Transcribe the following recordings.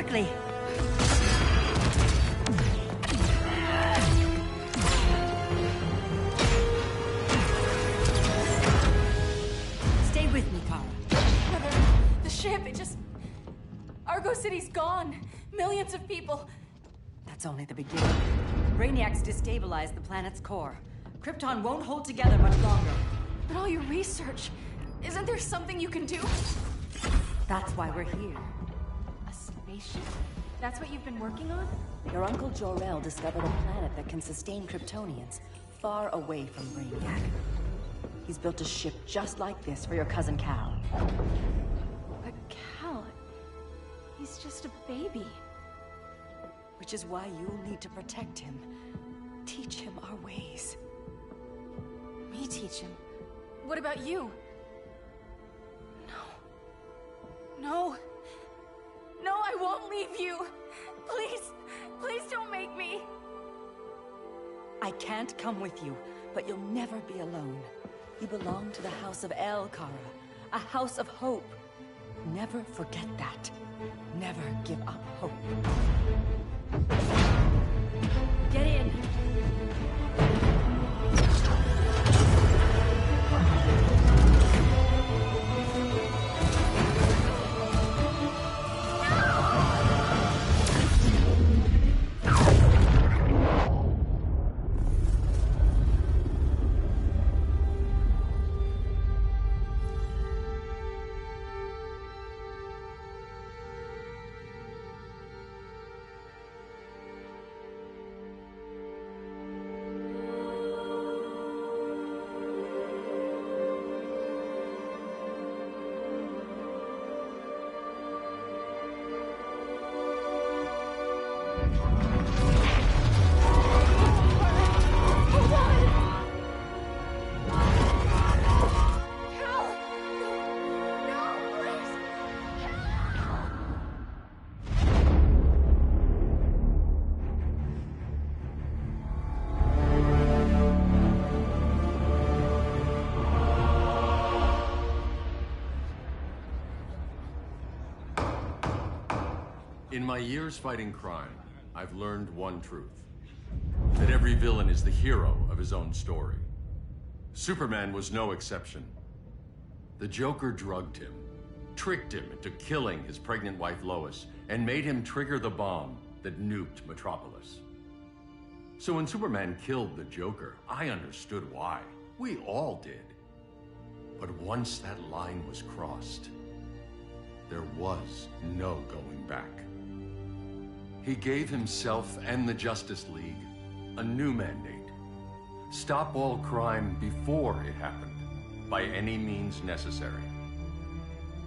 quickly. Stay with me, Kara. The ship, it just... Argo City's gone. Millions of people. That's only the beginning. Brainiacs destabilized the planet's core. Krypton won't hold together much longer. But all your research, isn't there something you can do? That's why we're here. A spaceship? That's what you've been working on? Your uncle Jor-El discovered a planet that can sustain Kryptonians, far away from Brainiac. He's built a ship just like this for your cousin Cal. But Cal... he's just a baby. Which is why you'll need to protect him. Teach him our ways. Me teach him? What about you? No. No, I won't leave you. Please, please don't make me. I can't come with you, but you'll never be alone. You belong to the House of El, Kara. A house of hope. Never forget that. Never give up hope. Get in! In my years fighting crime, I've learned one truth. That every villain is the hero of his own story. Superman was no exception. The Joker drugged him, tricked him into killing his pregnant wife Lois, and made him trigger the bomb that nuked Metropolis. So when Superman killed the Joker, I understood why. We all did. But once that line was crossed, there was no going back. He gave himself and the Justice League a new mandate. Stop all crime before it happened, by any means necessary.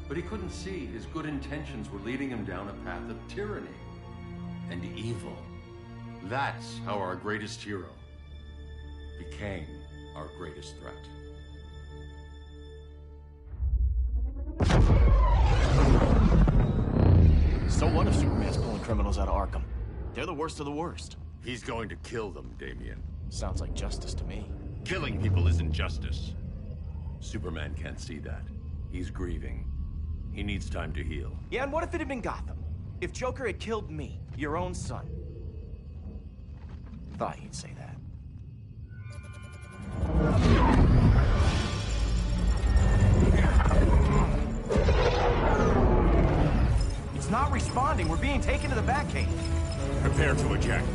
But he couldn't see his good intentions were leading him down a path of tyranny and evil. That's how our greatest hero became our greatest threat. So what if Superman's pulling criminals out of Arkham? They're the worst of the worst. He's going to kill them, Damian. Sounds like justice to me. Killing people isn't justice. Superman can't see that. He's grieving. He needs time to heal. Yeah, and what if it had been Gotham? If Joker had killed me, your own son? Thought you'd say that. It's not responding. We're being taken to the Batcave. Prepare to eject.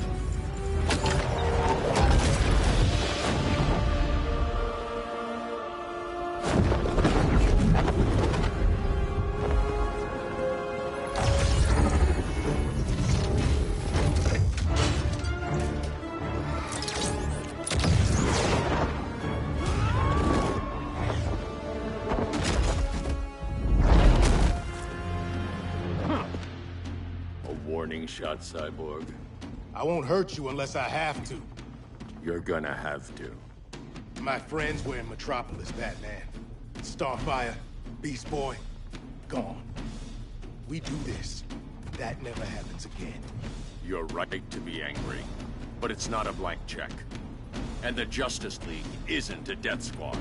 Warning shot, Cyborg. I won't hurt you unless I have to. You're gonna have to. My friends were in Metropolis, Batman. Starfire, Beast Boy, gone. We do this. That never happens again. You're right to be angry, but it's not a blank check. And the Justice League isn't a death squad.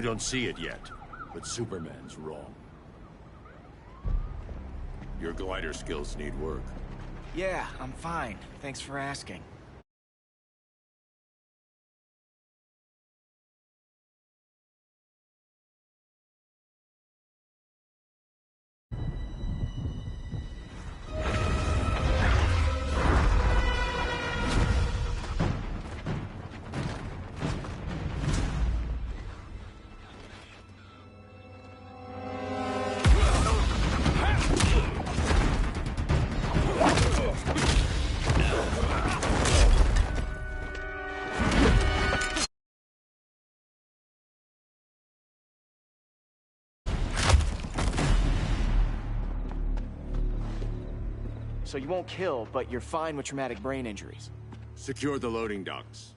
don't see it yet, but Superman's wrong. Your glider skills need work. Yeah, I'm fine. Thanks for asking. So you won't kill, but you're fine with traumatic brain injuries. Secure the loading docks.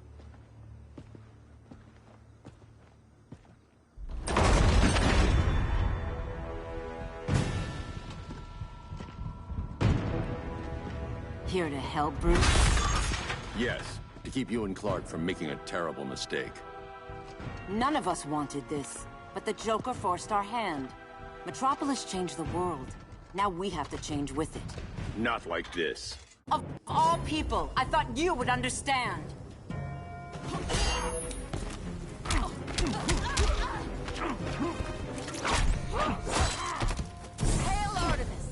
Here to help, Bruce? Yes, to keep you and Clark from making a terrible mistake. None of us wanted this, but the Joker forced our hand. Metropolis changed the world. Now we have to change with it. Not like this. Of all people, I thought you would understand. Hail Artemis!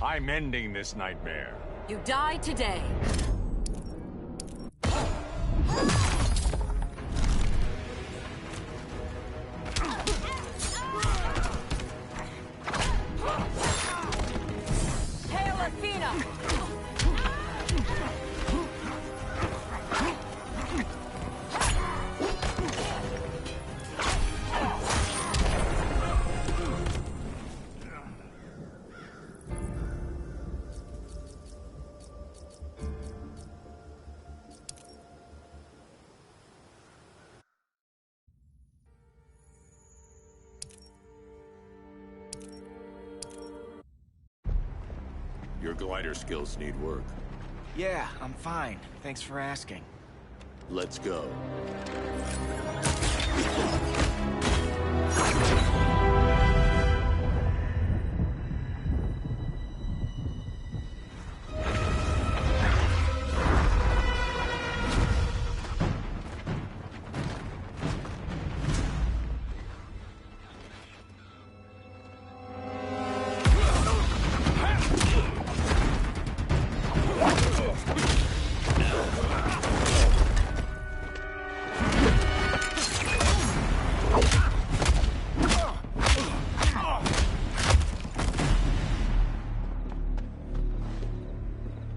I'm ending this nightmare. You die today. Hail Athena! Your glider skills need work. Yeah, I'm fine. Thanks for asking. Let's go.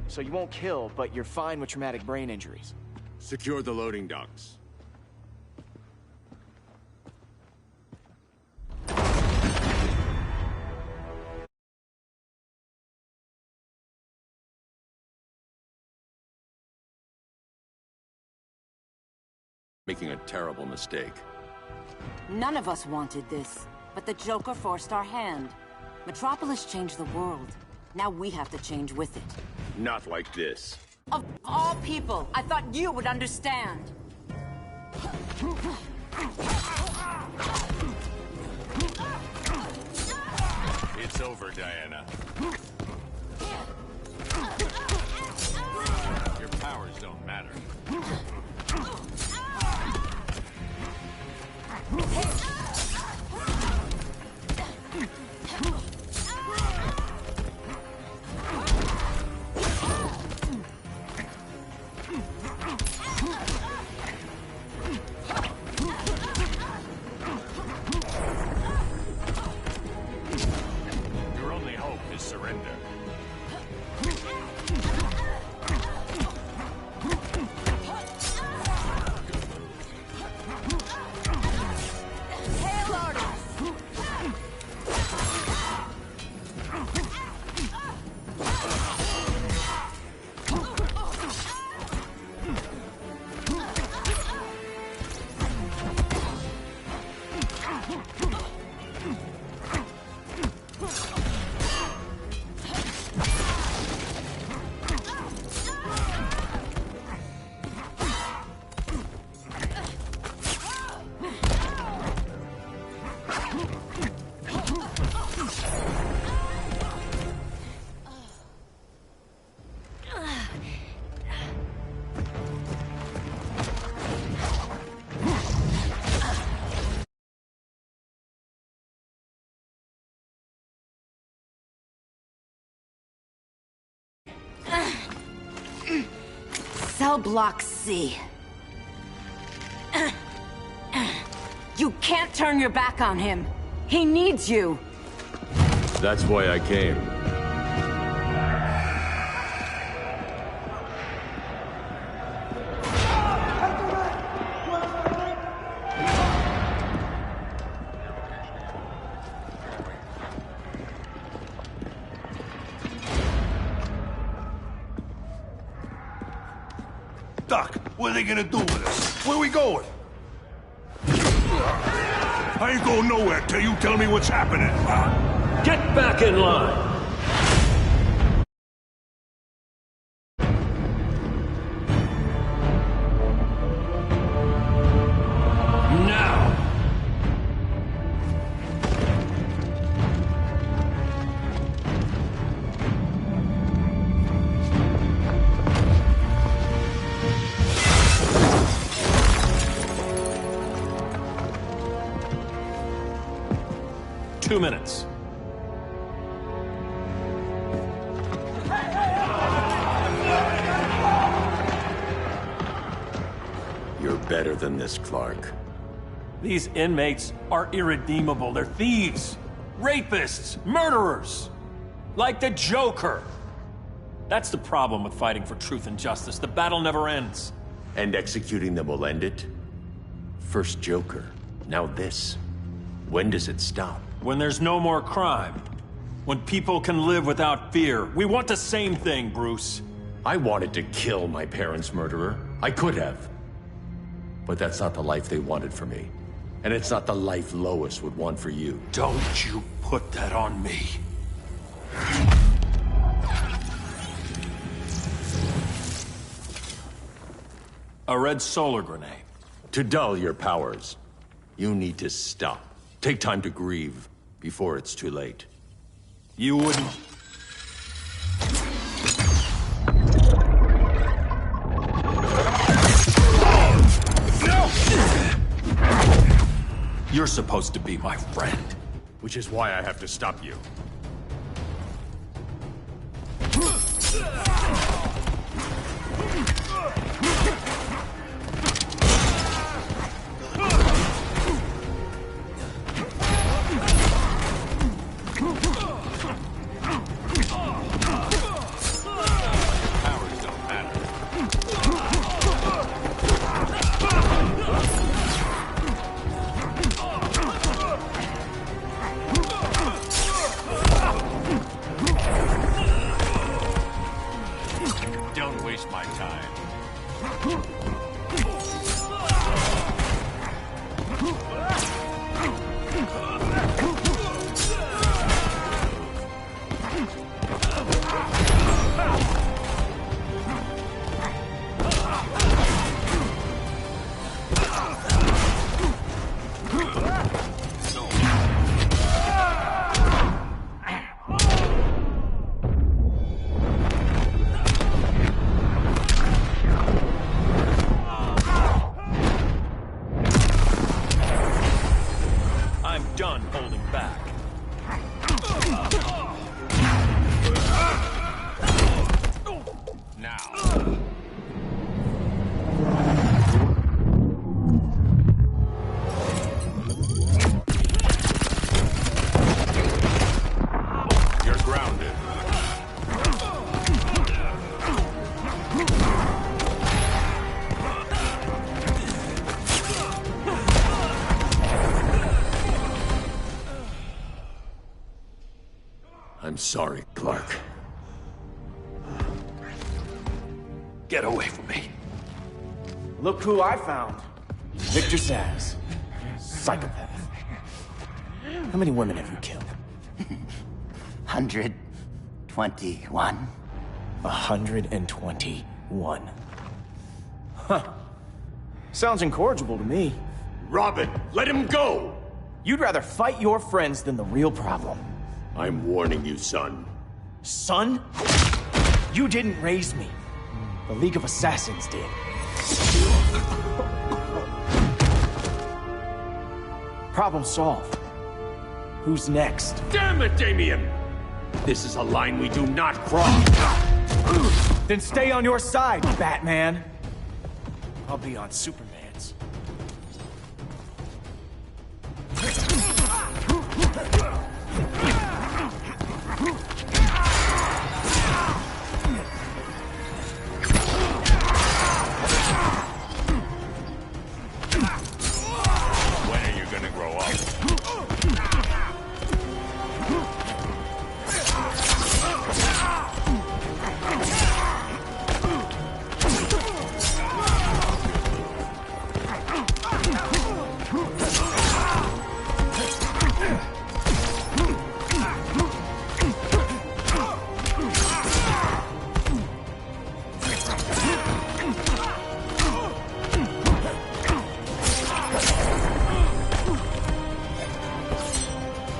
So you won't kill, but you're fine with traumatic brain injuries. Secure the loading docks. Making a terrible mistake. None of us wanted this, but the Joker forced our hand. Metropolis changed the world. Now we have to change with it. Not like this. Of all people, I thought you would understand. It's over, Diana. Your powers don't matter. Your only hope is surrender. Cell Block C. You can't turn your back on him. He needs you. That's why I came. Doc, what are they gonna do with us? Where we going? I ain't going nowhere till you tell me what's happening. Get back in line! Now! 2 minutes. You're better than this, Clark. These inmates are irredeemable. They're thieves, rapists, murderers. Like the Joker. That's the problem with fighting for truth and justice. The battle never ends. And executing them will end it? First Joker, now this. When does it stop? When there's no more crime. When people can live without fear. We want the same thing, Bruce. I wanted to kill my parents' murderer. I could have. But that's not the life they wanted for me. And it's not the life Lois would want for you. Don't you put that on me. A red solar grenade. To dull your powers, you need to stop. Take time to grieve before it's too late. You wouldn't... You're supposed to be my friend. Which is why I have to stop you. I'm sorry, Clark. Get away from me. Look who I found. Victor Zsasz. Psychopath. How many women have you killed? 121. 121. Huh. Sounds incorrigible to me. Robin, let him go! You'd rather fight your friends than the real problem. I'm warning you, son. Son? You didn't raise me. The League of Assassins did. Problem solved. Who's next? Damn it, Damien! This is a line we do not cross. Then stay on your side, Batman. I'll be on Superman's. When are you gonna grow up?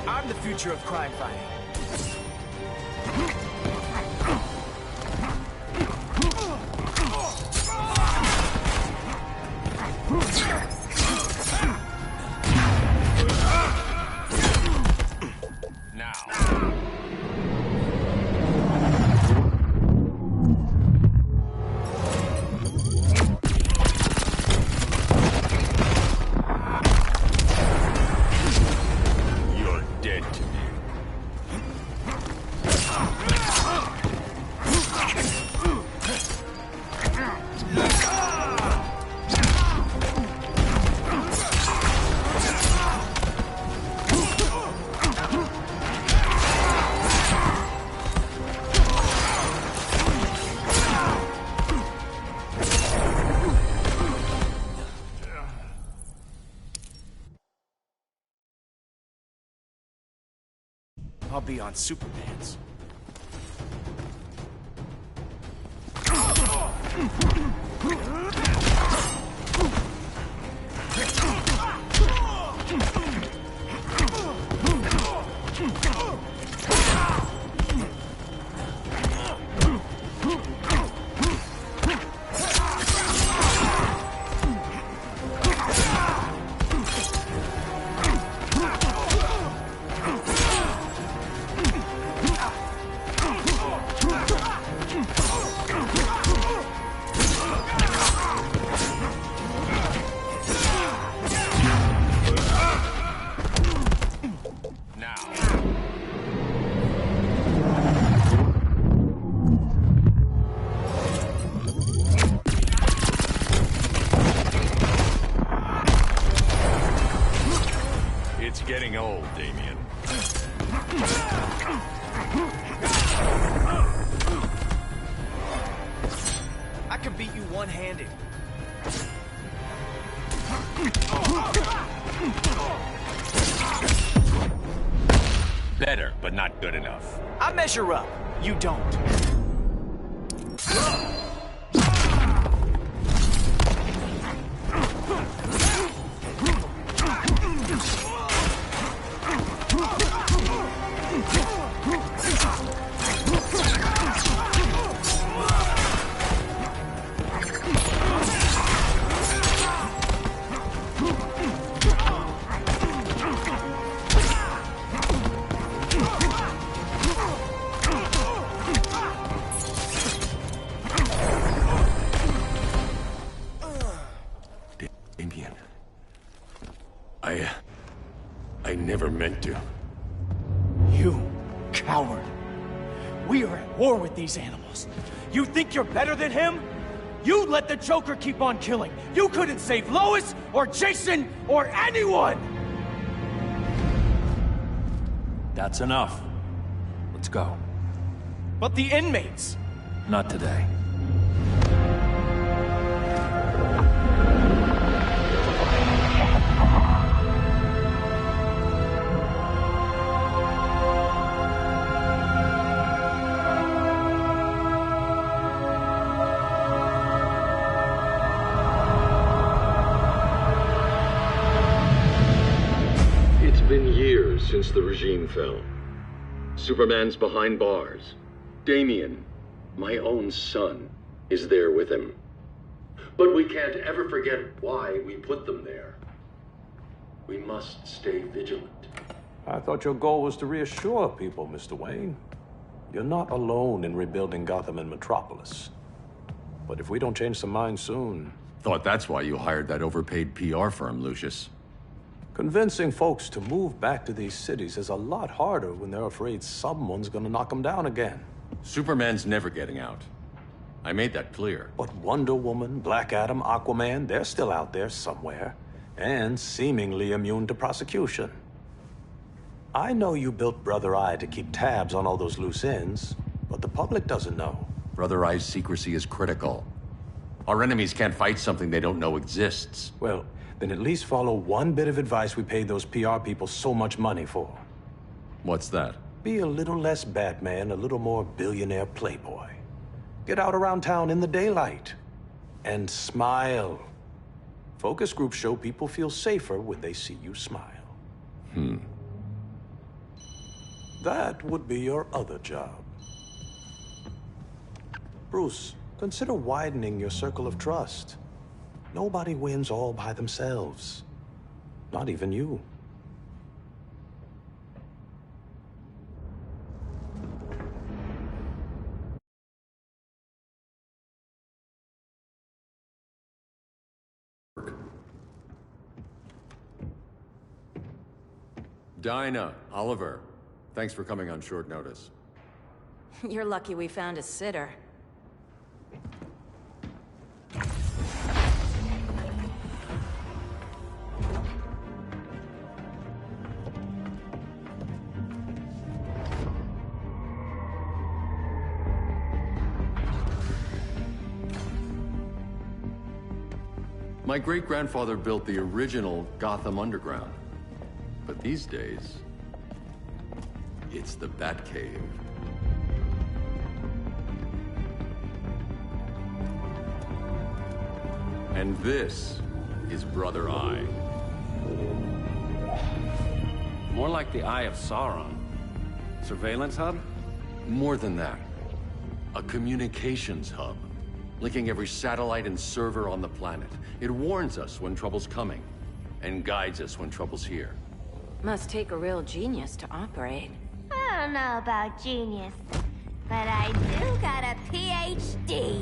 I'm the future of crime fighting. You're dead to me. I'll be on Superman's. It's getting old, Damien. I could beat you one-handed. Better, but not good enough. I measure up. You don't. Damien. I never meant to. You coward. We are at war with these animals. You think you're better than him? You let the Joker keep on killing. You couldn't save Lois or Jason or anyone! That's enough. Let's go. But the inmates! Not today. It's been years since the regime fell. Superman's behind bars. Damian, my own son, is there with him. But we can't ever forget why we put them there. We must stay vigilant. I thought your goal was to reassure people, Mr. Wayne. You're not alone in rebuilding Gotham and Metropolis. But if we don't change some minds soon... Thought that's why you hired that overpaid PR firm, Lucius. Convincing folks to move back to these cities is a lot harder when they're afraid someone's gonna knock them down again. Superman's never getting out. I made that clear. But Wonder Woman, Black Adam, Aquaman, they're still out there somewhere. And seemingly immune to prosecution. I know you built Brother Eye to keep tabs on all those loose ends, but the public doesn't know. Brother Eye's secrecy is critical. Our enemies can't fight something they don't know exists. Well, then at least follow one bit of advice we paid those PR people so much money for. What's that? Be a little less Batman, a little more billionaire playboy. Get out around town in the daylight. And smile. Focus groups show people feel safer when they see you smile. That would be your other job. Bruce, consider widening your circle of trust. Nobody wins all by themselves. Not even you. Dinah, Oliver, thanks for coming on short notice. You're lucky we found a sitter. My great-grandfather built the original Gotham Underground. But these days, it's the Batcave. And this is Brother Eye. More like the Eye of Sauron. Surveillance hub? More than that. A communications hub, linking every satellite and server on the planet. It warns us when trouble's coming, and guides us when trouble's here. Must take a real genius to operate. I don't know about genius, but I do got a PhD.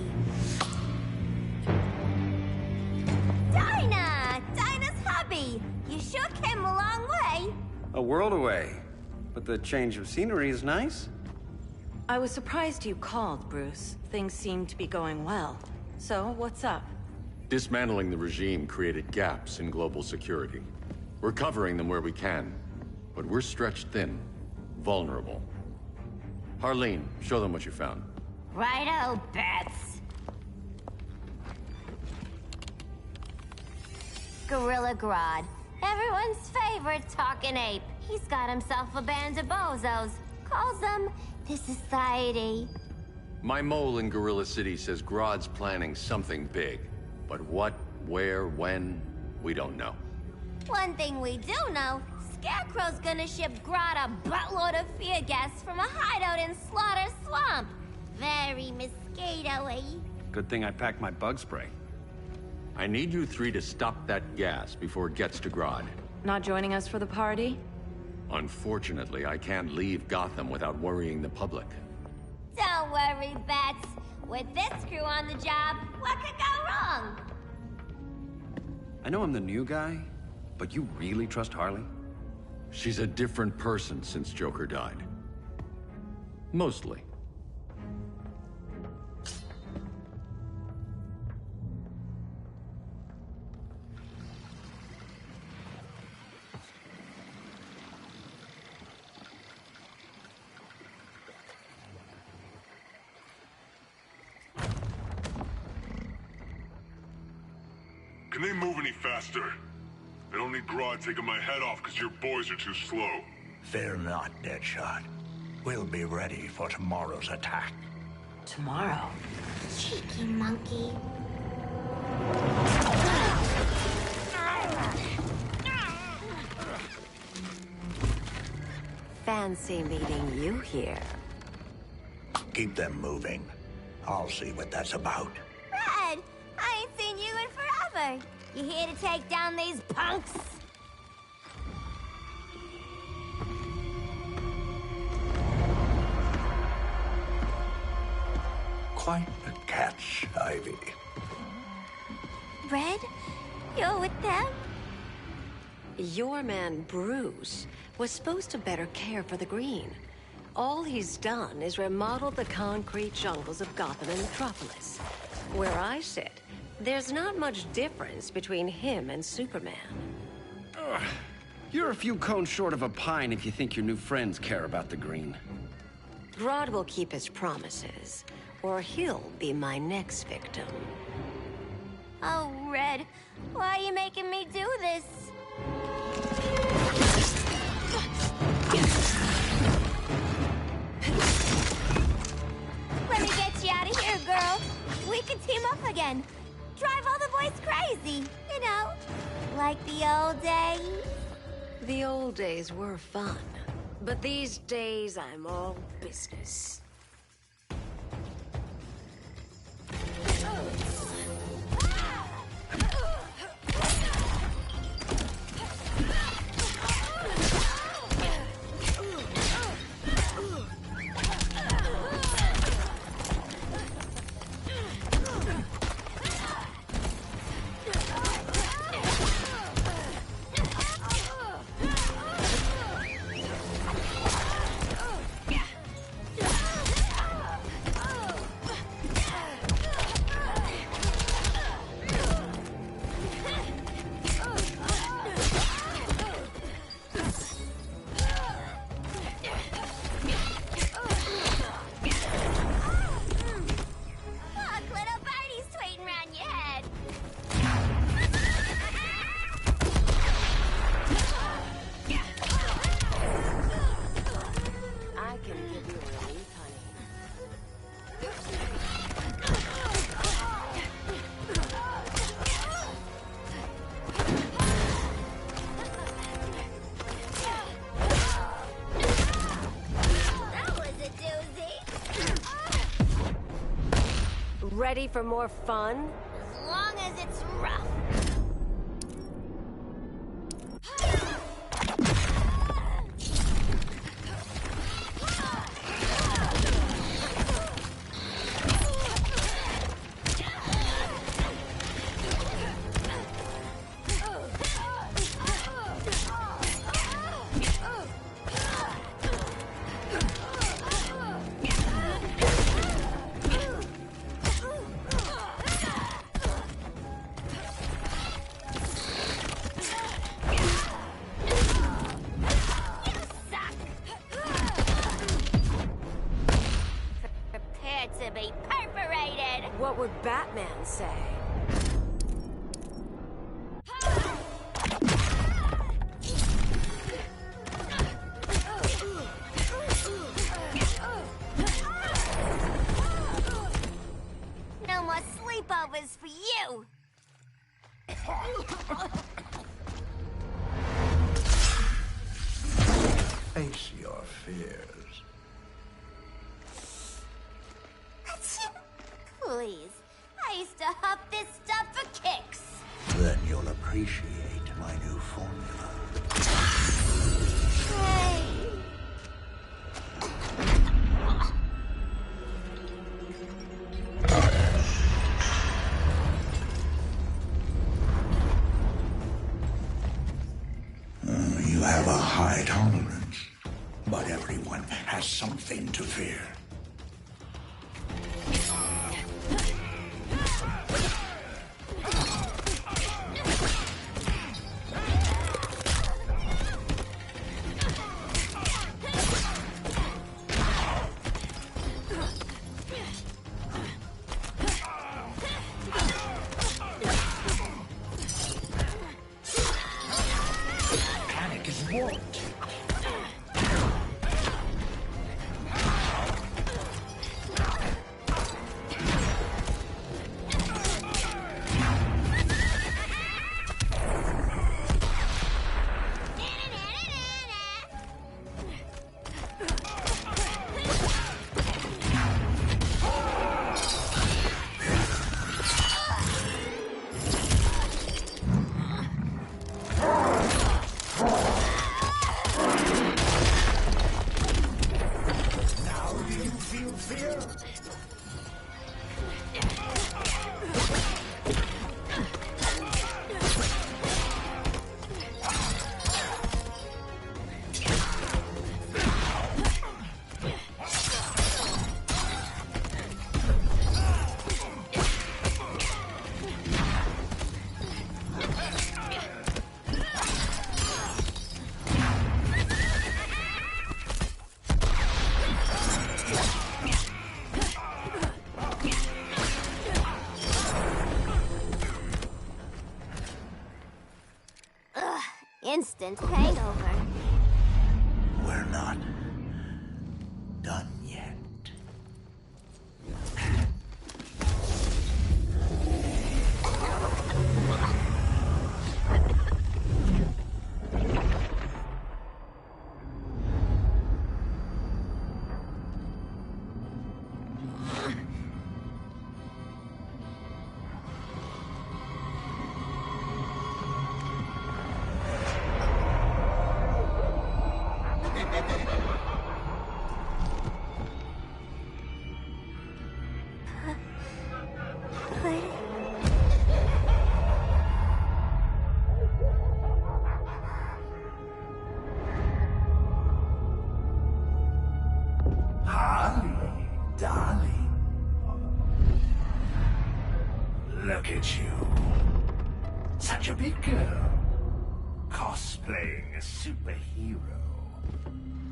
Dinah's hubby! You sure came a long way. A world away. But the change of scenery is nice. I was surprised you called, Bruce. Things seem to be going well. So, what's up? Dismantling the regime created gaps in global security. We're covering them where we can, but we're stretched thin, vulnerable. Harleen, show them what you found. Righto, Bats. Gorilla Grodd. Everyone's favorite talking ape. He's got himself a band of bozos. Calls them the Society. My mole in Gorilla City says Grodd's planning something big. But what, where, when, we don't know. One thing we do know, Scarecrow's gonna ship Grodd a buttload of fear gas from a hideout in Slaughter Swamp. Very mosquito-y. Good thing I packed my bug spray. I need you three to stop that gas before it gets to Grodd. Not joining us for the party? Unfortunately, I can't leave Gotham without worrying the public. Don't worry, Bats. With this crew on the job, what could go wrong? I know I'm the new guy, but you really trust Harley? She's a different person since Joker died. Mostly. Can they move any faster? I don't need Grodd taking my head off because your boys are too slow. Fear not, Deadshot. We'll be ready for tomorrow's attack. Tomorrow? Cheeky monkey. Fancy meeting you here. Keep them moving. I'll see what that's about. Red, I ain't seen you in forever. You here to take down these punks? Quite a catch, Ivy. Red, you're with them? Your man, Bruce, was supposed to better care for the Green. All he's done is remodel the concrete jungles of Gotham and Metropolis. Where I sit, there's not much difference between him and Superman. You're a few cones short of a pine if you think your new friends care about the Green. Grodd will keep his promises, or he'll be my next victim. Oh, Red, why are you making me do this? Let me get you out of here, girl. We can team up again. Drive all the boys crazy, you know, like the old days. The old days were fun, but these days I'm all business. Ready for more fun? As long as it's rough. To be perforated. What would Batman say? No more sleepovers for you. Face your fears. Please, I used to huff this stuff for kicks. Then you'll appreciate my new formula. Hey. You have a high tolerance, but everyone has something to fear. want. Instant hangover. We're not done yet. Harley, darling. Look at you. Such a big girl. Cosplaying a superhero.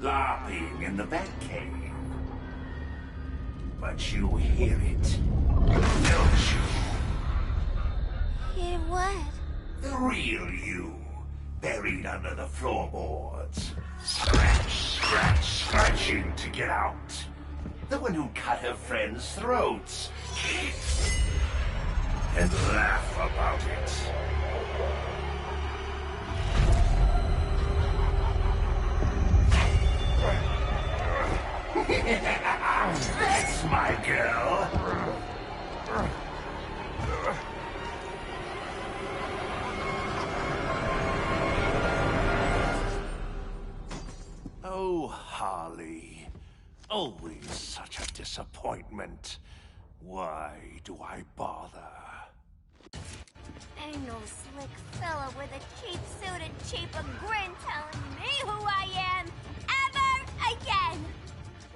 LARPing in the Batcave. But you hear it, don't you? Hear what? The real you, buried under the floorboards. Scratch, scratch, scratching to get out. The one who cut her friends' throats. And laugh about it. That's my girl. Oh, Harley. Always such a disappointment. Why do I bother? Ain't no slick fella with a cheap suit and cheaper grin telling me who I am ever again.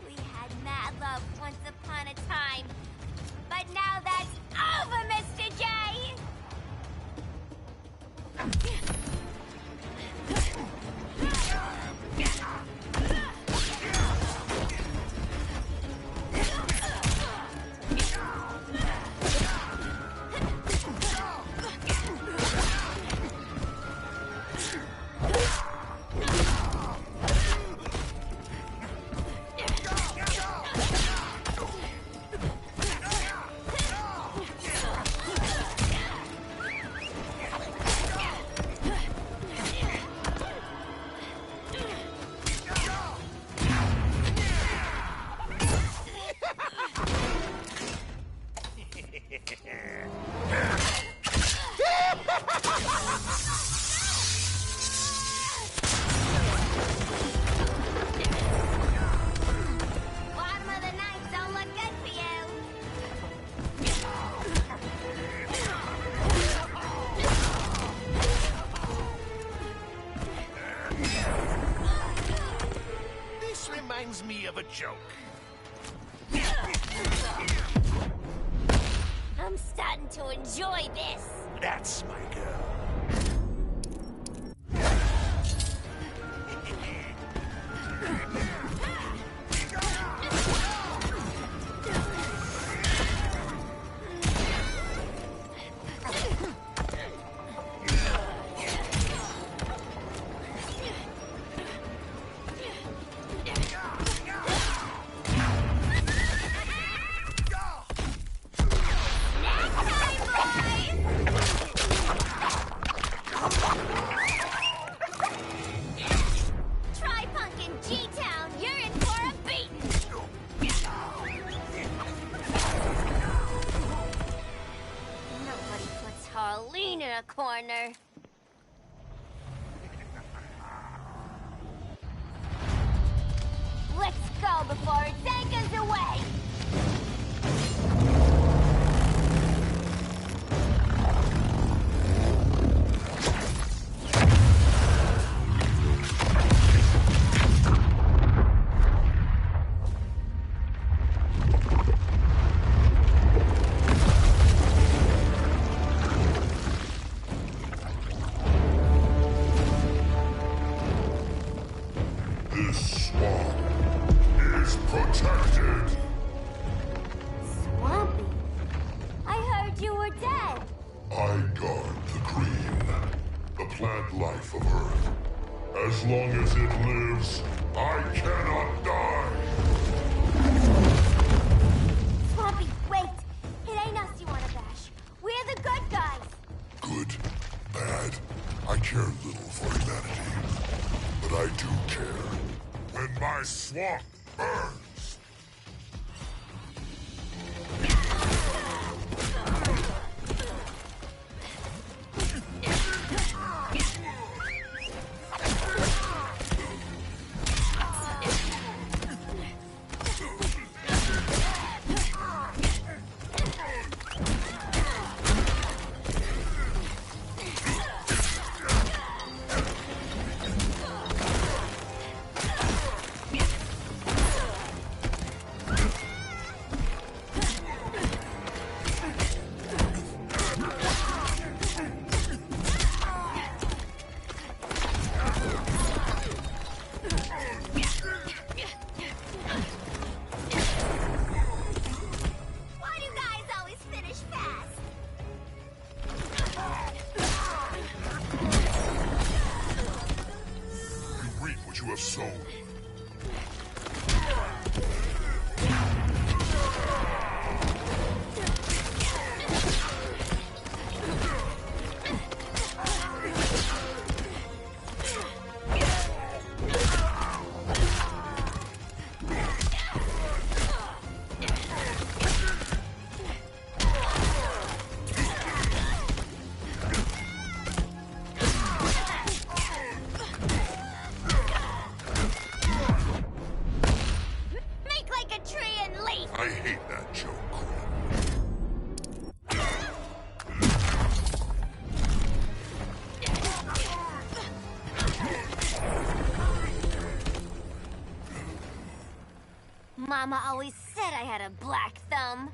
We had mad love once upon a time, but now that's over, Mr. J. Reminds me of a joke. I'm starting to enjoy this. That's my girl. This swamp is protected. Swampy? I heard you were dead. I guard the green, the plant life of Earth. As long as it lives, I cannot die. Swampy, wait. It ain't us you wanna bash. We're the good guys. Good, bad, I care little for humanity. But I do care when my swamp burns. Why do guys always finish fast? You reap what you have sown. Make like a tree and leaf. I hate that joke. Mama always said I had a black thumb.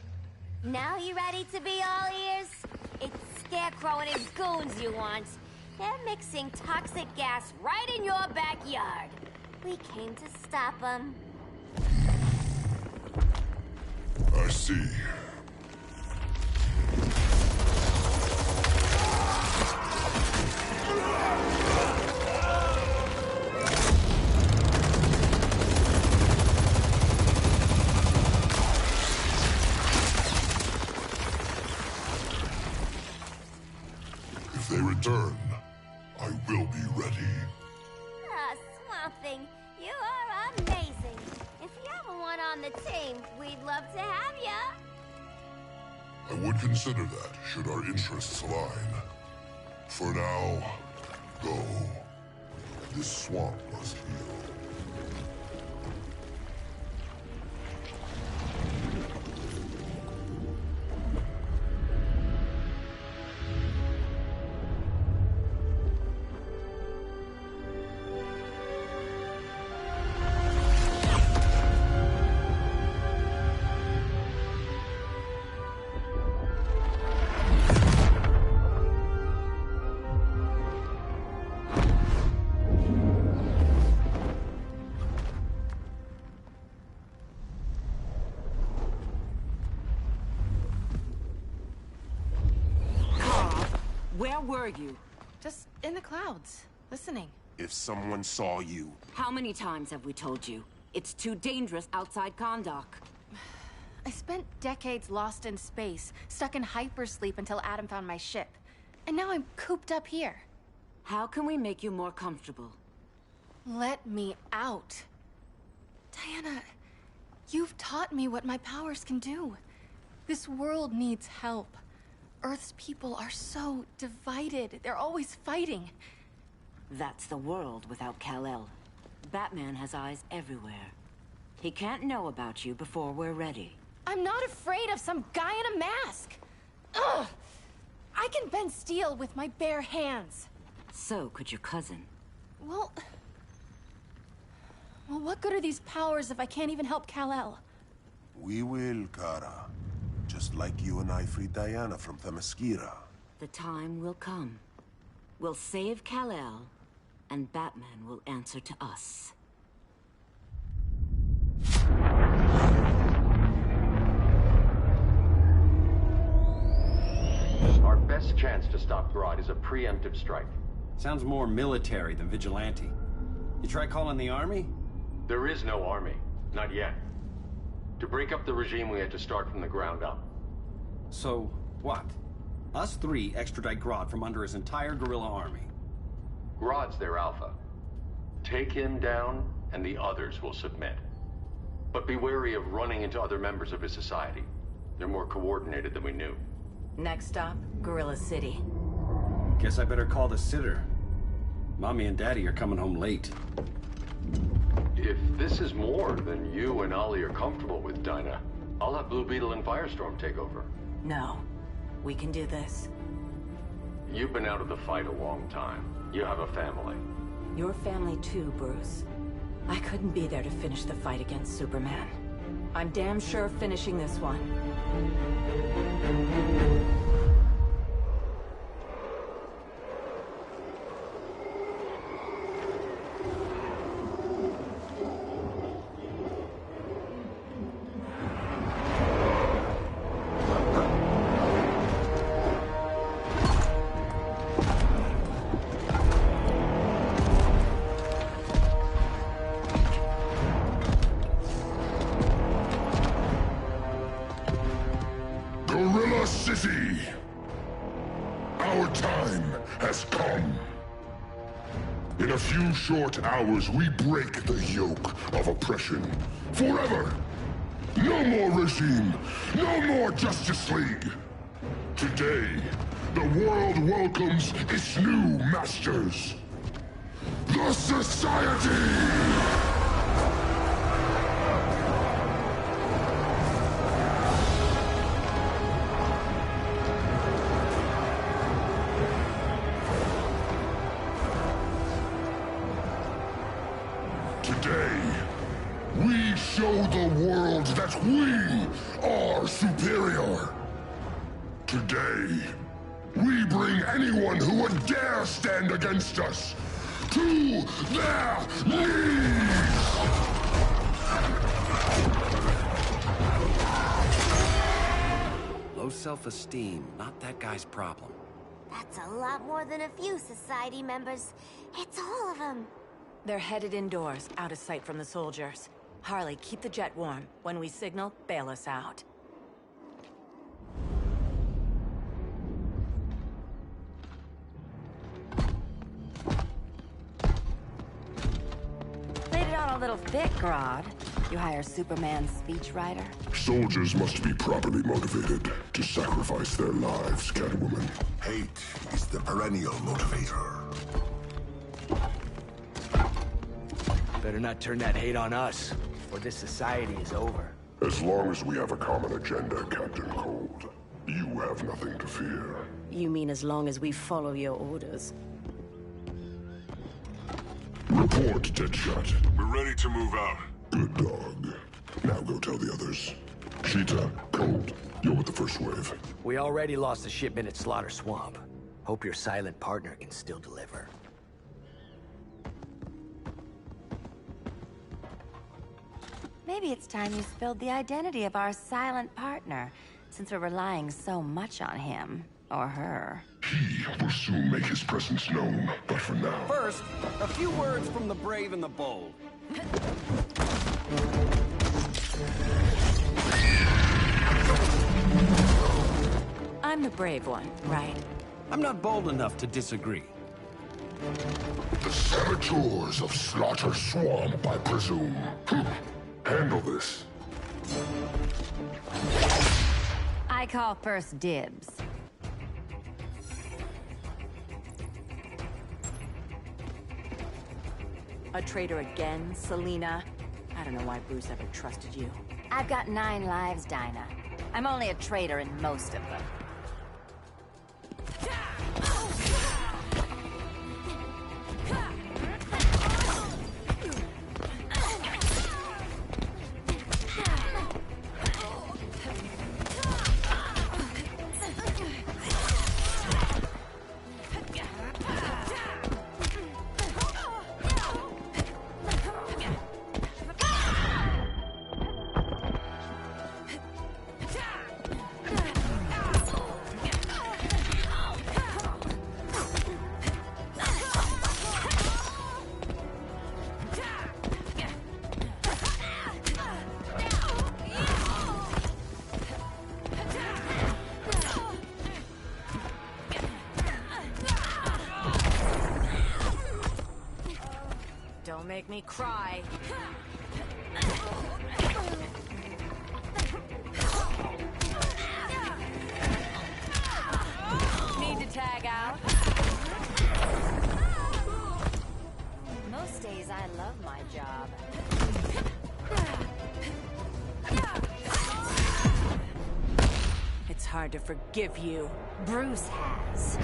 Now you ready to be all ears? It's Scarecrow and his goons you want. They're mixing toxic gas right in your backyard. We came to stop them. I see. If they return, I will be ready. Ah, Swamp Thing, you are amazing. If you ever want on the team, we'd love to have ya. I would consider that, should our interests align. For now, go. This swamp must heal. Where were you? Just in the clouds, listening. If someone saw you... How many times have we told you? It's too dangerous outside Kahndaq. I spent decades lost in space, stuck in hypersleep until Adam found my ship. And now I'm cooped up here. How can we make you more comfortable? Let me out. Diana, you've taught me what my powers can do. This world needs help. Earth's people are so divided. They're always fighting. That's the world without Kal-El. Batman has eyes everywhere. He can't know about you before we're ready. I'm not afraid of some guy in a mask. Ugh! I can bend steel with my bare hands. So could your cousin. Well, what good are these powers if I can't even help Kal-El? We will, Kara. Just like you and I freed Diana from Themyscira. The time will come. We'll save Kal-El, and Batman will answer to us. best chance to stop Grodd is a preemptive strike. Sounds more military than vigilante. You try calling the army? There is no army. Not yet. To break up the regime, we had to start from the ground up. So, what? Us three extradite Grodd from under his entire guerrilla army. Grodd's their alpha. Take him down, and the others will submit. But be wary of running into other members of his society. They're more coordinated than we knew. Next stop, Gorilla City. Guess I better call the sitter. Mommy and Daddy are coming home late. If this is more than you and Ollie are comfortable with, Dinah, I'll have Blue Beetle and Firestorm take over. No. We can do this. You've been out of the fight a long time. You have a family. Your family too, Bruce. I couldn't be there to finish the fight against Superman. I'm damn sure finishing this one. Gorilla City! Our time has come. In a few short hours, we break the yoke of oppression. Forever! No more regime! No more Justice League! Today, the world welcomes its new masters. The Society! Today, we show the world that we are superior. Today, we bring anyone who would dare stand against us to their knees! Low self-esteem, not that guy's problem. That's a lot more than a few Society members. It's all of them. They're headed indoors, out of sight from the soldiers. Harley, keep the jet warm. When we signal, bail us out. Played it on a little thick, Grodd. You hire Superman's speechwriter? Soldiers must be properly motivated to sacrifice their lives, Catwoman. Hate is the perennial motivator. Better not turn that hate on us, or this society is over. As long as we have a common agenda, Captain Cold, you have nothing to fear. You mean as long as we follow your orders? Report, Deadshot. We're ready to move out. Good dog. Now go tell the others. Cheetah, Cold, you're with the first wave. We already lost the shipment at Slaughter Swamp. Hope your silent partner can still deliver. Maybe it's time you spilled the identity of our silent partner, since we're relying so much on him. Or her. He will soon make his presence known, but for now... First, a few words from the brave and the bold. I'm the brave one, right? I'm not bold enough to disagree. The saboteurs of Slaughter Swamp, I presume. Handle this. I call first dibs. A traitor again, Selina? I don't know why Bruce ever trusted you. I've got 9 lives, Dinah. I'm only a traitor in most of them. make me cry. Need to tag out? Most days I love my job. It's hard to forgive you. Bruce has.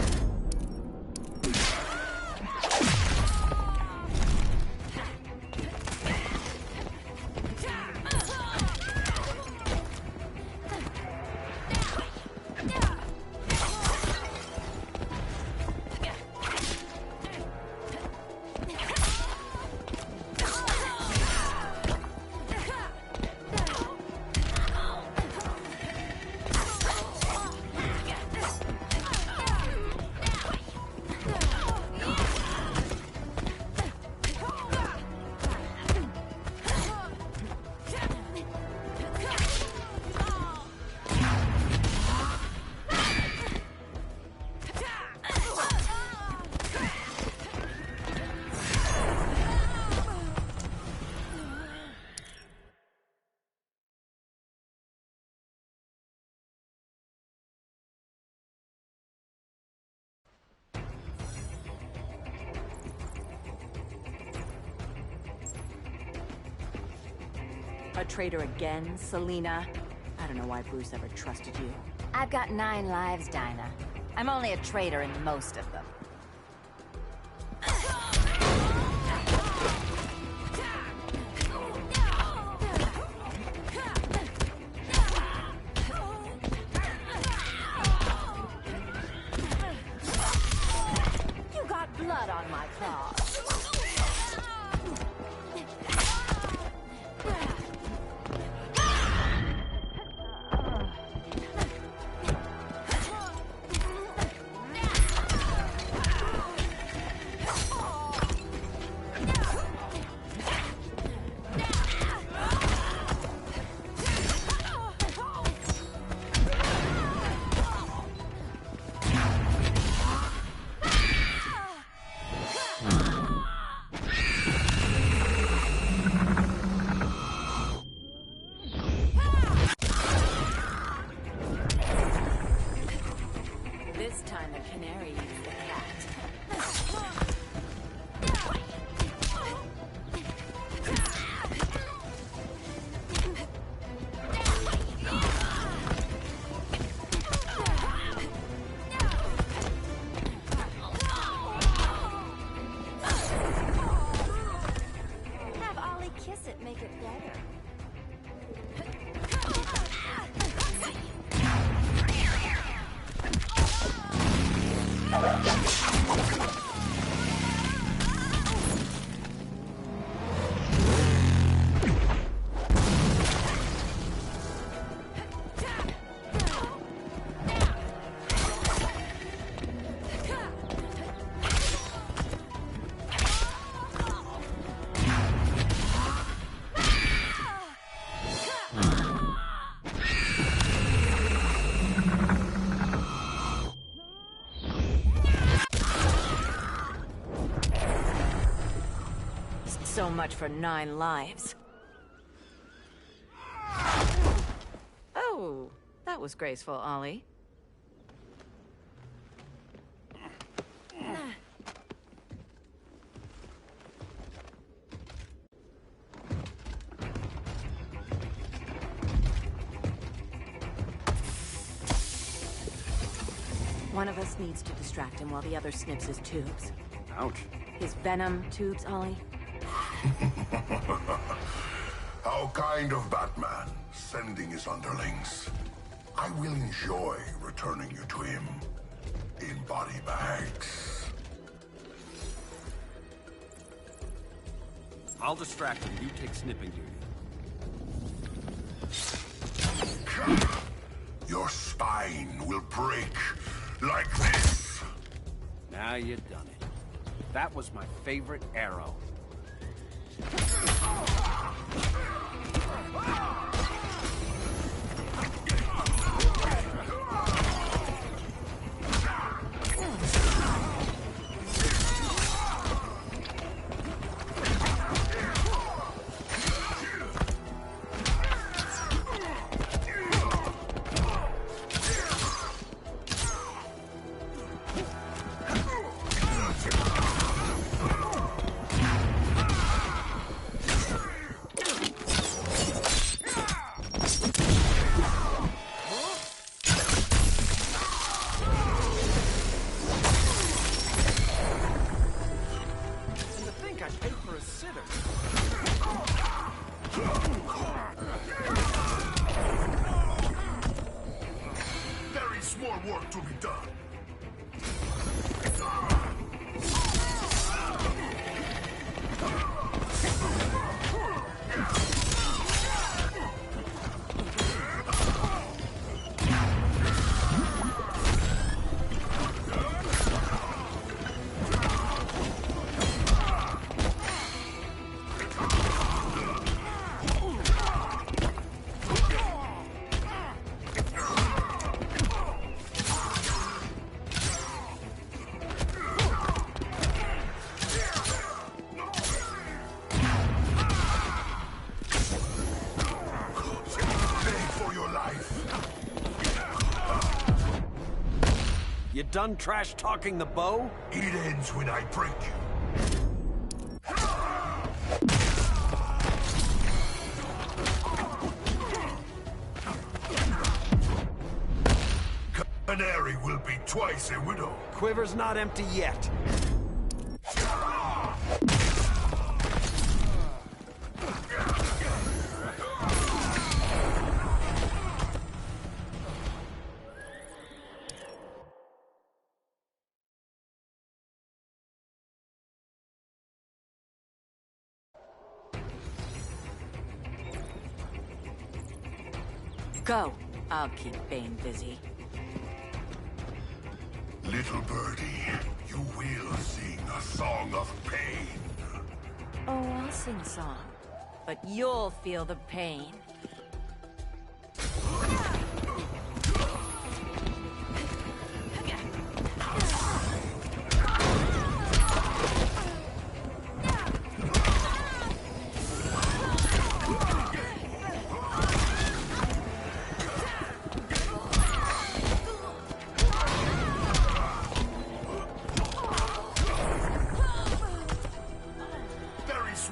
A traitor again, Selina? I don't know why Bruce ever trusted you. I've got 9 lives, Dinah. I'm only a traitor in most of them. You got blood on my claws. So much for 9 lives. Oh, that was graceful, Ollie. One of us needs to distract him while the other snips his tubes. Ouch. His venom tubes, Ollie. How kind of Batman, sending his underlings. I will enjoy returning you to him in body bags. I'll distract him. You take snipping duty. Your spine will break like this. Now you've done it. That was my favorite arrow. I paid for a sitter. There is more work to be done. You done trash-talking the bow? It ends when I break you. Canary will be twice a widow. Quiver's not empty yet. Go. I'll keep Bane busy. Little birdie, you will sing a song of pain. Oh, I'll sing song. But you'll feel the pain.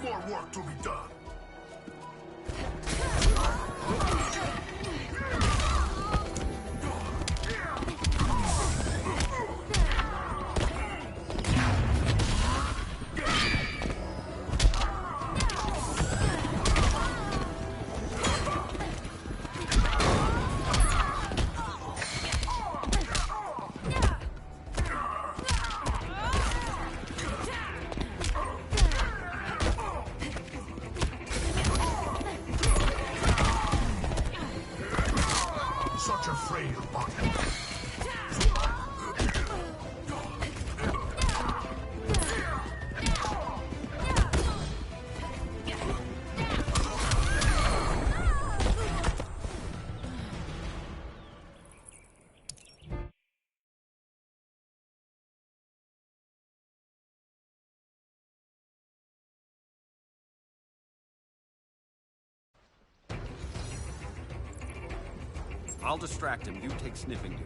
More work to be done. Such a frail body. I'll distract him. You take sniffing duty.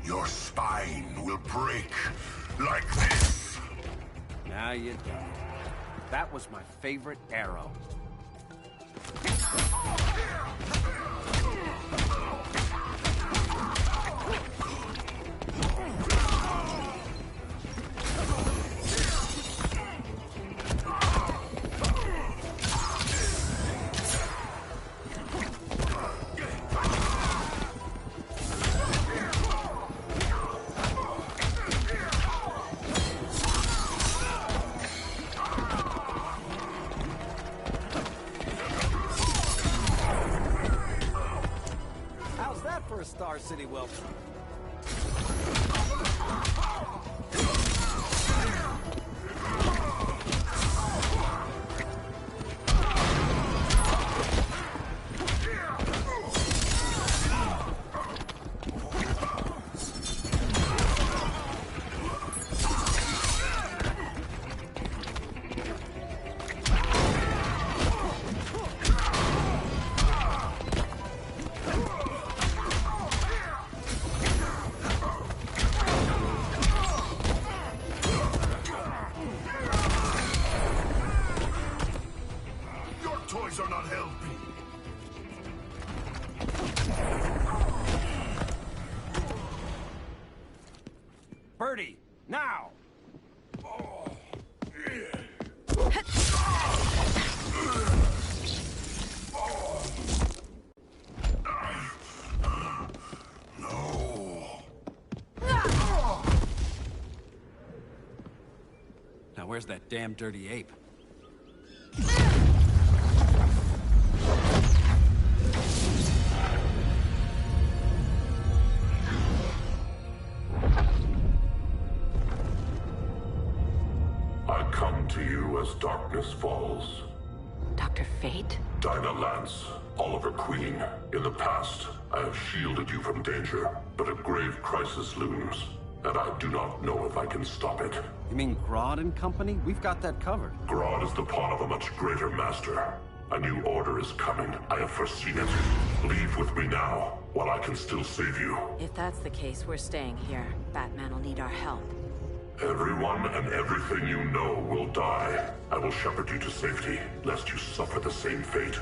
Your spine will break like this. Now you done it. That was my favorite arrow. For a Star City welcome. Toys are not helping. Birdie, Now! Now where's that damn dirty ape? I come to you as darkness falls. Dr. Fate? Dinah Lance, Oliver Queen. In the past, I have shielded you from danger, but a grave crisis looms, and I do not know if I can stop it. You mean Grodd and company? We've got that covered. Grodd is the pawn of a much greater master. A new order is coming. I have foreseen it. Leave with me now, while I can still save you. If that's the case, we're staying here. Batman will need our help. Everyone and everything you know will die. I will shepherd you to safety, lest you suffer the same fate.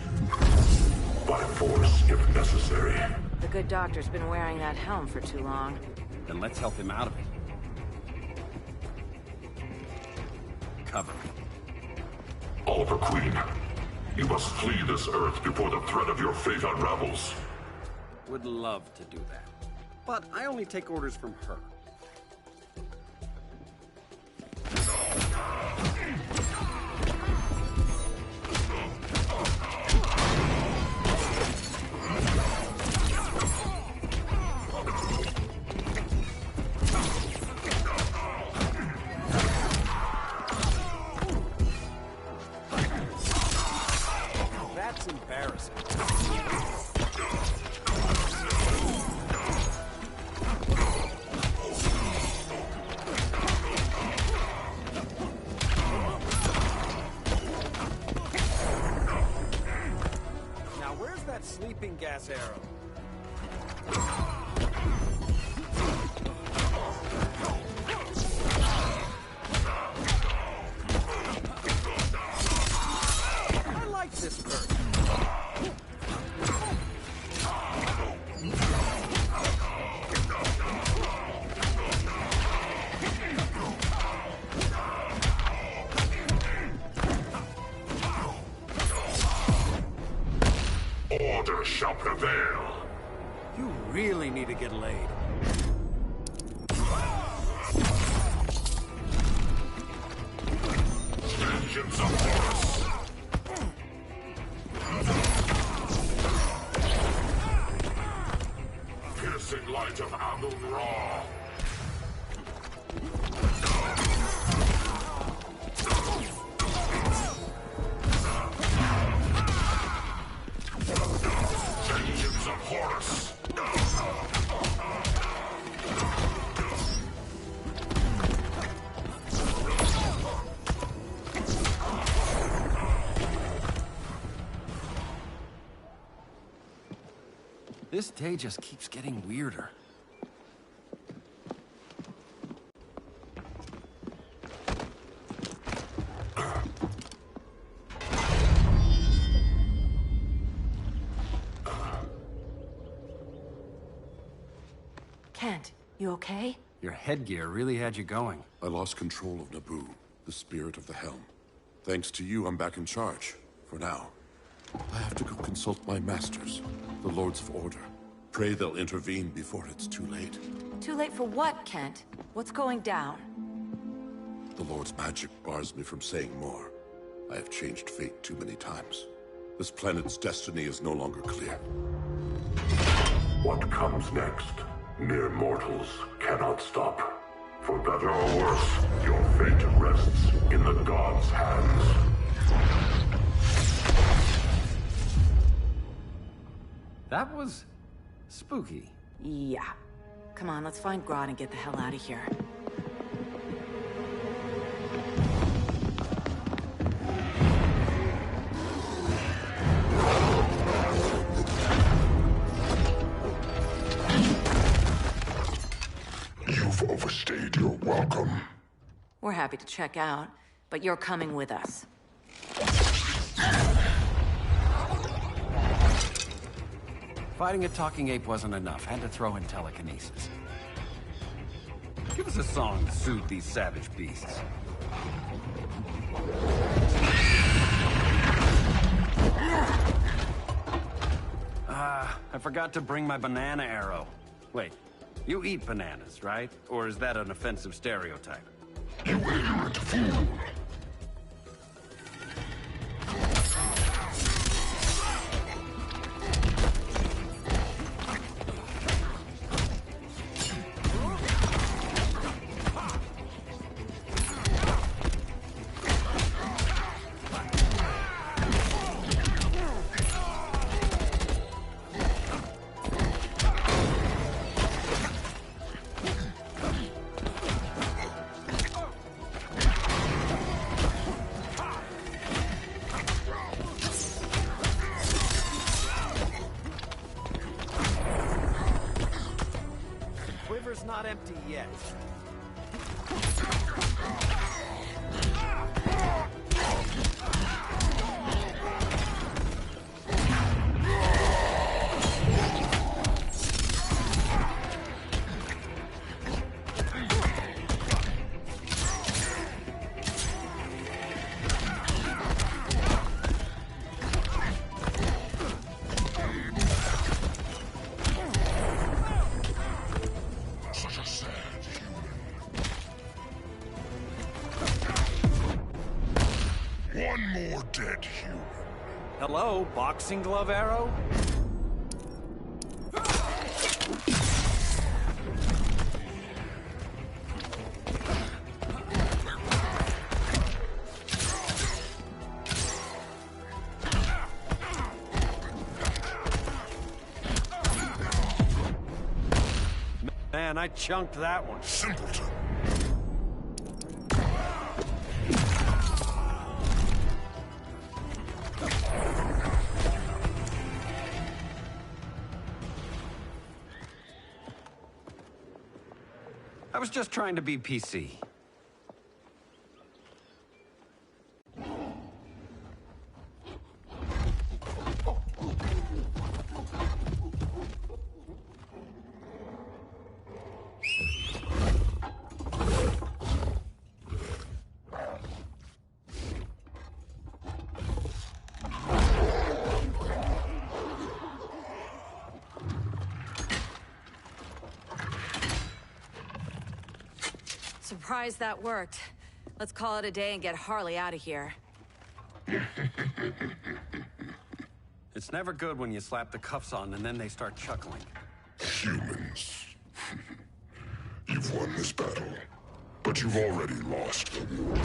By force, if necessary. The good doctor's been wearing that helm for too long. Then let's help him out of it. Cover me. Oliver Queen, you must flee this Earth before the threat of your fate unravels. Would love to do that. But I only take orders from her. That's embarrassing. Now where's that sleeping gas arrow? I like this bird. Order shall prevail. You really need to get laid. Vengeance of Horus. Piercing light of Amun-Ra. Vengeance of Horus. This day just keeps getting weirder. Kent, you okay? Your headgear really had you going. I lost control of Naboo, the spirit of the helm. Thanks to you, I'm back in charge. For now. I have to go consult my masters, the Lords of Order. Pray they'll intervene before it's too late. Too late for what, Kent? What's going down? The Lord's magic bars me from saying more. I have changed fate too many times. This planet's destiny is no longer clear. What comes next, mere mortals cannot stop. For better or worse, your fate rests in the gods' hands. That was spooky. Yeah. Come on, let's find Grodd and get the hell out of here. You've overstayed your welcome. We're happy to check out, but you're coming with us. Fighting a talking ape wasn't enough. Had to throw in telekinesis. Give us a song to soothe these savage beasts. I forgot to bring my banana arrow. Wait, you eat bananas, right? Or is that an offensive stereotype? You ignorant fool! Not empty yet. One more dead human. Hello, boxing glove arrow? Man, I chunked that one. Simpleton. I was just trying to be PC. Surprised that worked. Let's call it a day and get Harley out of here. It's never good when you slap the cuffs on and then they start chuckling. Humans. You've won this battle, but you've already lost the war.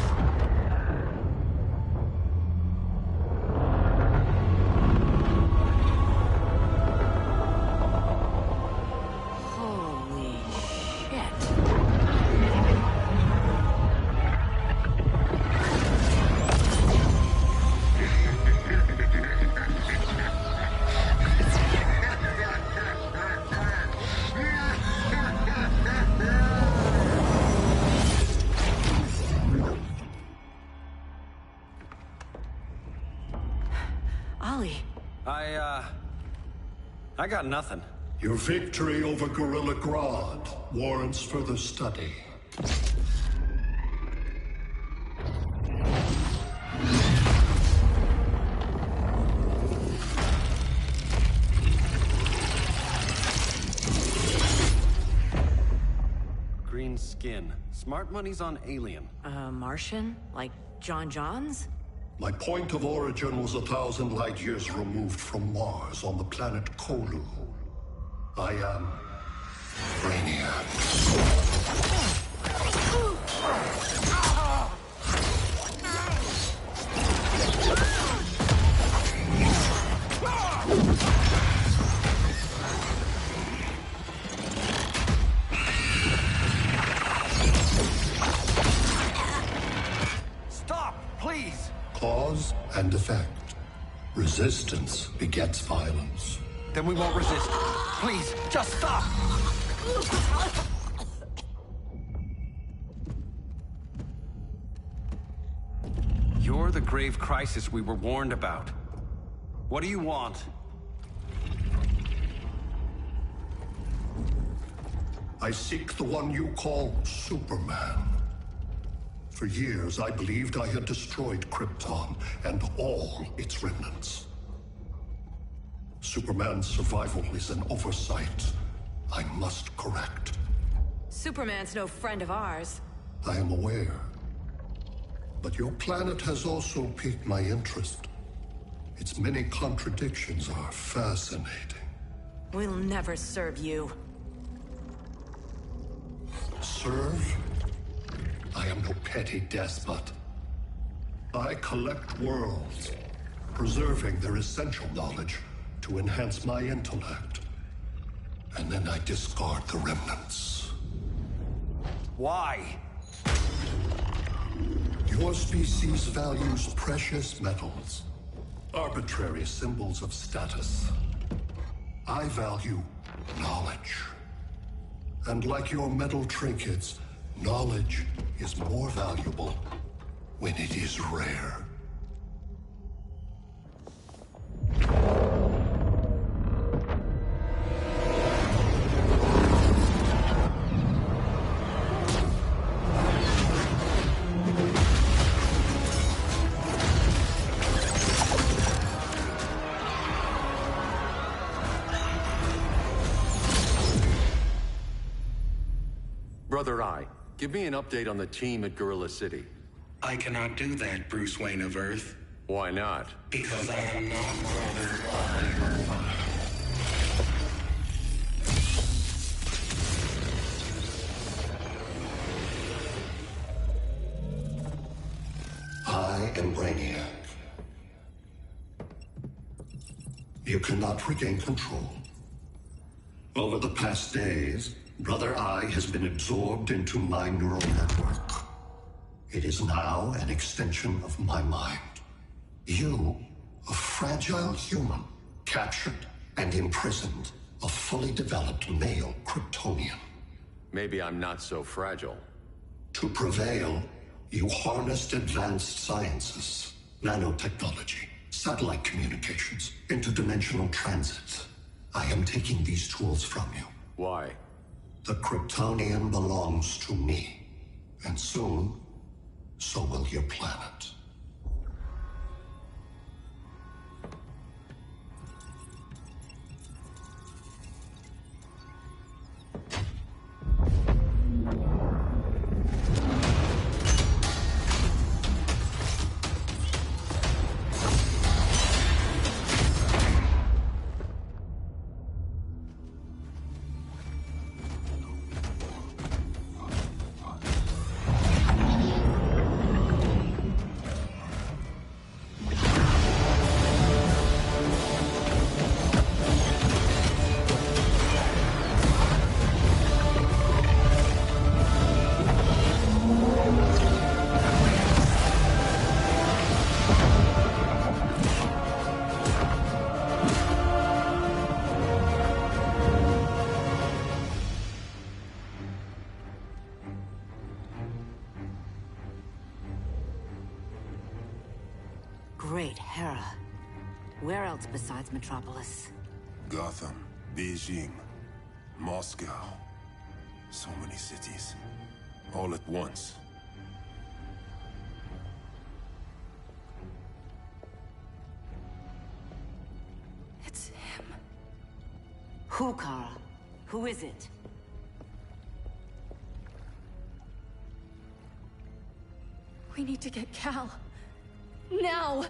I got nothing. Your victory over Gorilla Grodd warrants further study. Green skin. Smart money's on alien. Martian? Like John Johns? My point of origin was 1,000 light years removed from Mars on the planet Kolu. I am Brainiac. Stop, please! Cause and effect. Resistance begets violence. Then we won't resist. Please, just stop! You're the grave crisis we were warned about. What do you want? I seek the one you call Superman. For years, I believed I had destroyed Krypton and all its remnants. Superman's survival is an oversight I must correct. Superman's no friend of ours. I am aware. But your planet has also piqued my interest. Its many contradictions are fascinating. We'll never serve you. Serve? I am no petty despot. I collect worlds, preserving their essential knowledge to enhance my intellect. And then I discard the remnants. Why? Your species values precious metals, arbitrary symbols of status. I value knowledge. And like your metal trinkets, knowledge is more valuable when it is rare. Brother Eye, give me an update on the team at Gorilla City. I cannot do that, Bruce Wayne of Earth. Why not? Because I am not Brother Eye. I am Brainiac. You cannot regain control. Over the past days, Brother Eye has been absorbed into my neural network. It is now an extension of my mind. You, a fragile human, captured and imprisoned a fully developed male Kryptonian. Maybe I'm not so fragile. To prevail, you harnessed advanced sciences, nanotechnology, satellite communications, interdimensional transit. I am taking these tools from you. Why? The Kryptonian belongs to me. And soon, so will your planet. Great Hera. Where else besides Metropolis? Gotham, Beijing, Moscow. So many cities. All at once. It's him. Who, Kara? Who is it? We need to get Cal. Now!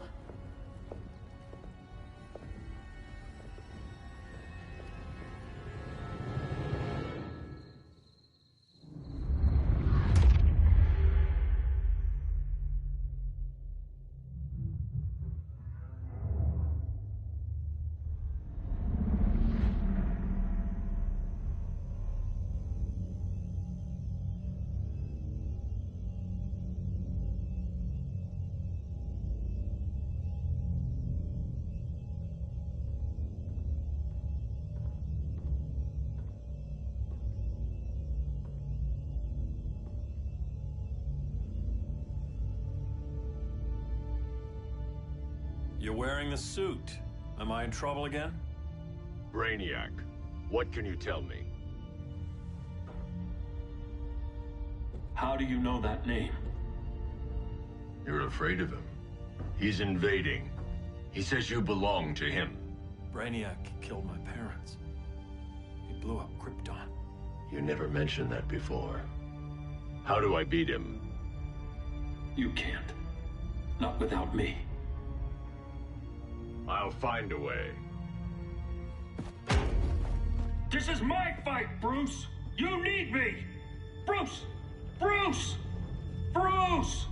You're wearing the suit. Am I in trouble again? Brainiac, what can you tell me? How do you know that name? You're afraid of him. He's invading. He says you belong to him. Brainiac killed my parents. He blew up Krypton. You never mentioned that before. How do I beat him? You can't. Not without me. I'll find a way. This is my fight, Bruce! You need me! Bruce! Bruce! Bruce!